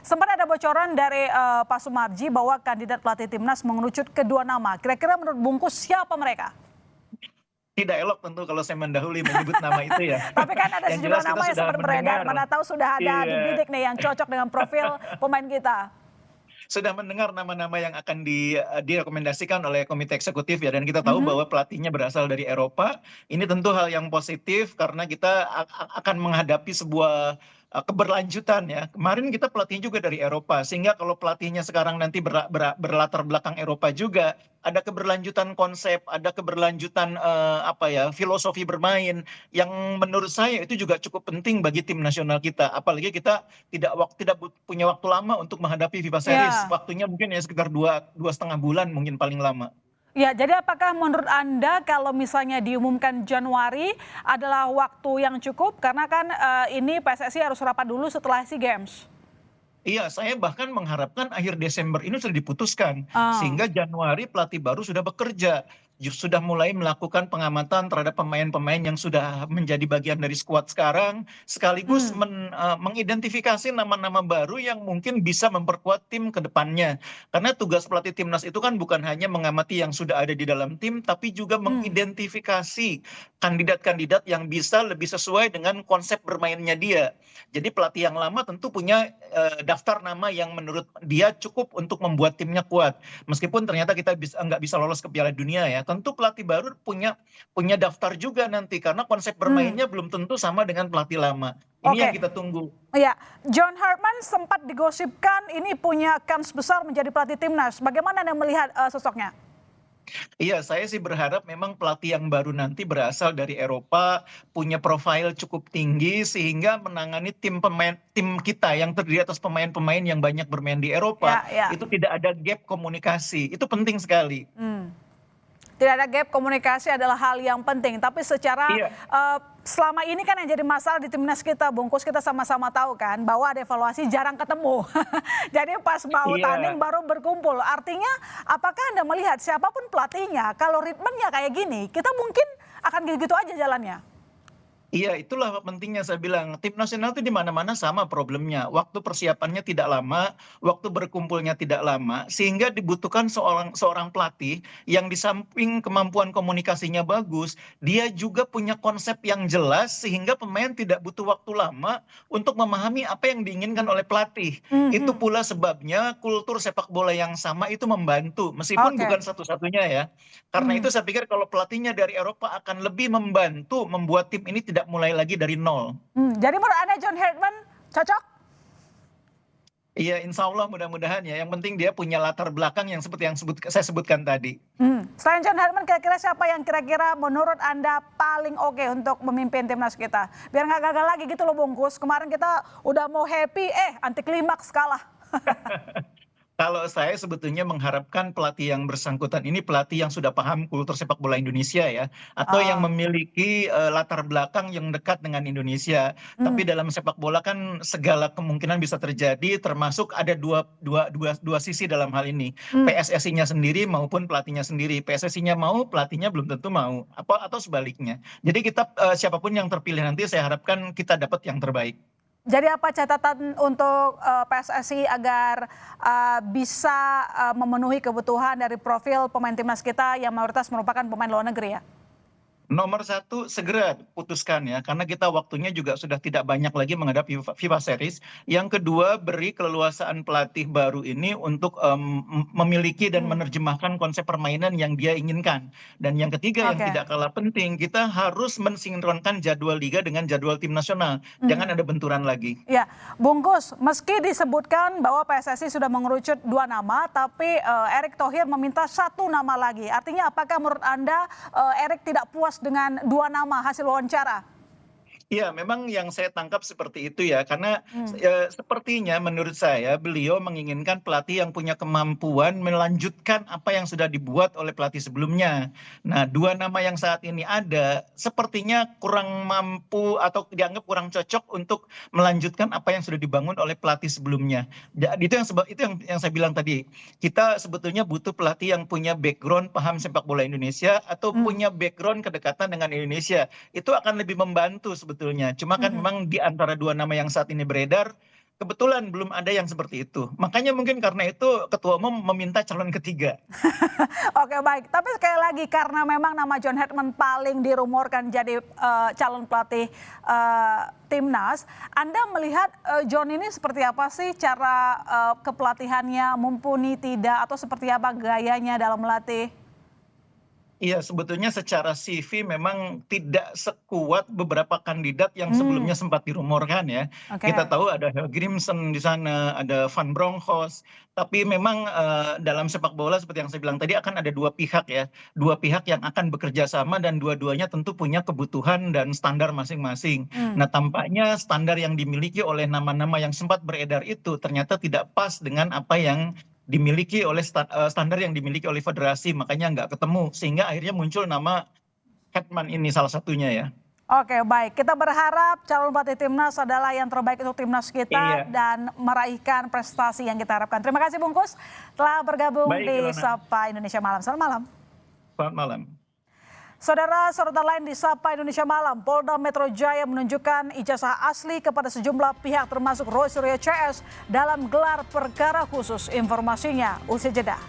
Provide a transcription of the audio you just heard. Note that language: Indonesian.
Sempat ada bocoran dari Pak Sumarji bahwa kandidat pelatih timnas mengerucut kedua nama. Kira-kira menurut Bungkus siapa mereka? Tidak elok tentu kalau saya mendahului menyebut nama itu ya. Tapi kan ada Yang sejumlah jelas kita nama yang sudah sempat beredar. mendengar. Mana tahu sudah ada di Iya, bidik nih yang cocok dengan profil pemain kita. sudah mendengar nama-nama yang akan direkomendasikan oleh komite eksekutif ya, dan kita tahu Mhm. bahwa pelatihnya berasal dari Eropa. Ini tentu hal yang positif karena kita akan menghadapi sebuah keberlanjutan ya. Kemarin kita pelatihnya juga dari Eropa, sehingga kalau pelatihnya sekarang nanti berlatar belakang Eropa juga, ada keberlanjutan konsep, ada keberlanjutan apa ya, filosofi bermain yang menurut saya itu juga cukup penting bagi tim nasional kita. Apalagi kita tidak punya waktu lama untuk menghadapi FIFA Series. Ya. Waktunya mungkin ya sekitar dua setengah bulan mungkin paling lama. Ya, jadi apakah menurut Anda kalau misalnya diumumkan Januari adalah waktu yang cukup? Karena kan ini PSSI harus rapat dulu setelah SEA Games. Iya, saya bahkan mengharapkan akhir Desember ini sudah diputuskan, Ah. sehingga Januari pelatih baru sudah bekerja, sudah mulai melakukan pengamatan terhadap pemain-pemain yang sudah menjadi bagian dari skuad sekarang, sekaligus Hmm. mengidentifikasi nama-nama baru yang mungkin bisa memperkuat tim ke depannya. Karena tugas pelatih timnas itu kan bukan hanya mengamati yang sudah ada di dalam tim, tapi juga Hmm. mengidentifikasi kandidat-kandidat yang bisa lebih sesuai dengan konsep bermainnya dia. Jadi pelatih yang lama tentu punya daftar nama yang menurut dia cukup untuk membuat timnya kuat. Meskipun ternyata kita nggak bisa lolos ke Piala Dunia ya, tentu pelatih baru punya daftar juga nanti karena konsep Hmm. bermainnya belum tentu sama dengan pelatih lama. Ini yang Oke. kita tunggu. Ya, John Hartman sempat digosipkan ini punya kans besar menjadi pelatih timnas. Bagaimana Anda melihat sosoknya? Iya, saya sih berharap memang pelatih yang baru nanti berasal dari Eropa, punya profil cukup tinggi sehingga menangani tim kita yang terdiri atas pemain-pemain yang banyak bermain di Eropa, Ya, ya. itu tidak ada gap komunikasi. Itu penting sekali. Hmm. Tidak ada gap komunikasi adalah hal yang penting. Tapi secara Iya. selama ini kan yang jadi masalah di timnas kita, Bungkus, kita sama-sama tahu kan bahwa ada evaluasi jarang ketemu. Jadi pas mau tanding Iya. baru berkumpul. Artinya apakah Anda melihat siapapun pelatihnya, kalau ritmenya kayak gini, kita mungkin akan gitu-gitu aja jalannya. Iya, itulah pentingnya saya bilang. Tim nasional itu di mana-mana sama problemnya. Waktu persiapannya tidak lama, waktu berkumpulnya tidak lama, sehingga dibutuhkan seorang pelatih yang di samping kemampuan komunikasinya bagus, dia juga punya konsep yang jelas sehingga pemain tidak butuh waktu lama untuk memahami apa yang diinginkan oleh pelatih. Itu Mhm. pula sebabnya kultur sepak bola yang sama itu membantu, meskipun Oke. bukan satu-satunya ya. Karena itu Hmm. saya pikir kalau pelatihnya dari Eropa akan lebih membantu membuat tim ini tidak mulai lagi dari nol. Jadi menurut Anda John Herdman cocok? Iya, insya Allah mudah-mudahan ya. Yang penting dia punya latar belakang yang seperti yang saya sebutkan tadi. Selain John Herdman, kira-kira siapa yang kira-kira menurut Anda paling oke untuk memimpin timnas kita? Biar nggak gagal lagi gitu loh Bungkus. Kemarin kita udah mau happy, anti klimaks kalah. Kalau saya sebetulnya mengharapkan pelatih yang bersangkutan ini pelatih yang sudah paham kultur sepak bola Indonesia ya, atau yang Ah. memiliki latar belakang yang dekat dengan Indonesia. Tapi Hmm. dalam sepak bola kan segala kemungkinan bisa terjadi, termasuk ada dua sisi dalam hal ini. Hmm. PSSI-nya sendiri maupun pelatihnya sendiri. PSSI-nya mau, pelatihnya belum tentu mau, atau sebaliknya. Jadi kita siapapun yang terpilih nanti saya harapkan kita dapat yang terbaik. Jadi apa catatan untuk PSSI agar bisa memenuhi kebutuhan dari profil pemain timnas kita yang mayoritas merupakan pemain luar negeri ya? Nomor satu, segera putuskan ya, karena kita waktunya juga sudah tidak banyak lagi menghadapi FIFA Series. Yang kedua, beri keleluasaan pelatih baru ini untuk memiliki dan Hmm. menerjemahkan konsep permainan yang dia inginkan. Dan yang ketiga yang Oke. tidak kalah penting, kita harus mensinkronkan jadwal liga dengan jadwal tim nasional. Jangan Mhm. ada benturan lagi. Ya, Bungkus, meski disebutkan bahwa PSSI sudah mengerucut 2 nama, tapi Erick Thohir meminta 1 nama lagi. Artinya apakah menurut Anda Erick tidak puas dengan 2 nama hasil wawancara? Iya, memang yang saya tangkap seperti itu ya, karena Hmm. sepertinya menurut saya beliau menginginkan pelatih yang punya kemampuan melanjutkan apa yang sudah dibuat oleh pelatih sebelumnya. Nah, 2 nama yang saat ini ada sepertinya kurang mampu atau dianggap kurang cocok untuk melanjutkan apa yang sudah dibangun oleh pelatih sebelumnya. Itu yang saya bilang tadi. Kita sebetulnya butuh pelatih yang punya background paham sepak bola Indonesia atau Hmm. punya background kedekatan dengan Indonesia. Itu akan lebih membantu sebetulnya. Cuma kan Mhm. memang di antara 2 nama yang saat ini beredar, kebetulan belum ada yang seperti itu. Makanya mungkin karena itu Ketua Umum meminta calon ketiga. Oke baik, tapi sekali lagi karena memang nama John Hedman paling dirumorkan jadi calon pelatih timnas, Anda melihat John ini seperti apa sih cara kepelatihannya, mumpuni tidak, atau seperti apa gayanya dalam melatih? Iya, sebetulnya secara CV memang tidak sekuat beberapa kandidat yang sebelumnya sempat dirumorkan ya. Oke. Kita tahu ada Helgrimson di sana, ada Van Bronckhorst. Tapi memang dalam sepak bola seperti yang saya bilang tadi akan ada dua pihak ya. Dua pihak yang akan bekerja sama dan dua-duanya tentu punya kebutuhan dan standar masing-masing. Nah, tampaknya standar yang dimiliki oleh nama-nama yang sempat beredar itu ternyata tidak pas dengan apa yang dimiliki oleh standar yang dimiliki oleh federasi, makanya nggak ketemu sehingga akhirnya muncul nama Hedman ini salah satunya ya. Oke baik, kita berharap calon pelatih timnas adalah yang terbaik untuk timnas kita dan meraihkan prestasi yang kita harapkan. Terima kasih Bungkus telah bergabung di Sapa Indonesia Malam. Selamat malam. Selamat malam. Saudara, sorotan lain di Sapa Indonesia Malam, Polda Metro Jaya menunjukkan ijazah asli kepada sejumlah pihak termasuk Roy Suryo CS dalam gelar perkara khusus. Informasinya usai jeda.